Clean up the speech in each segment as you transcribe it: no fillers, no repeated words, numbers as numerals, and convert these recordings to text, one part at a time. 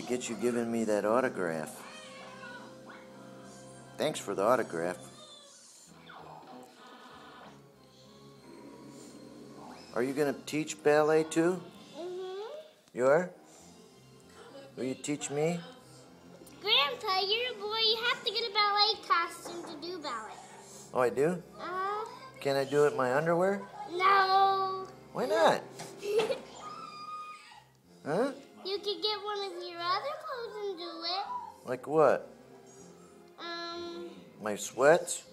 get you giving me that autograph. Thanks for the autograph. Are you going to teach ballet too? You are? Will you teach me? Grandpa, you're a boy. You have to get a ballet costume to do ballet. Oh, I do? Can I do it in my underwear? No. Why not? Huh? You could get one of your other clothes and do it. Like what? My sweats?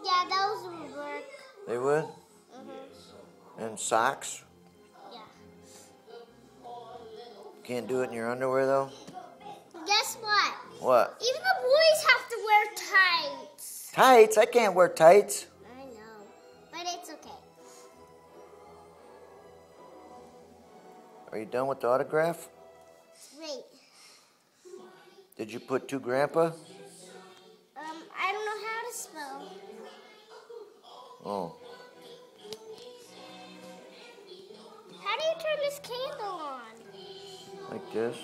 Yeah, those would work. They would? And socks? Yeah. Can't do it in your underwear though? Guess what? What? Even the boys have to wear tights. Tights? I can't wear tights. I know, but it's okay. Are you done with the autograph? Wait. Did you put to Grandpa? I don't know how to spell. Oh. How do you turn this candle on? Like this?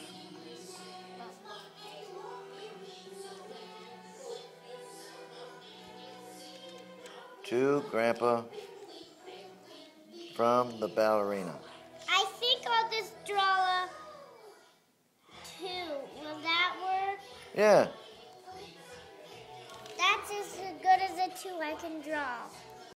To Grandpa from the ballerina. I think I'll just draw a 2. Will that work? Yeah. That's as good as a 2 I can draw.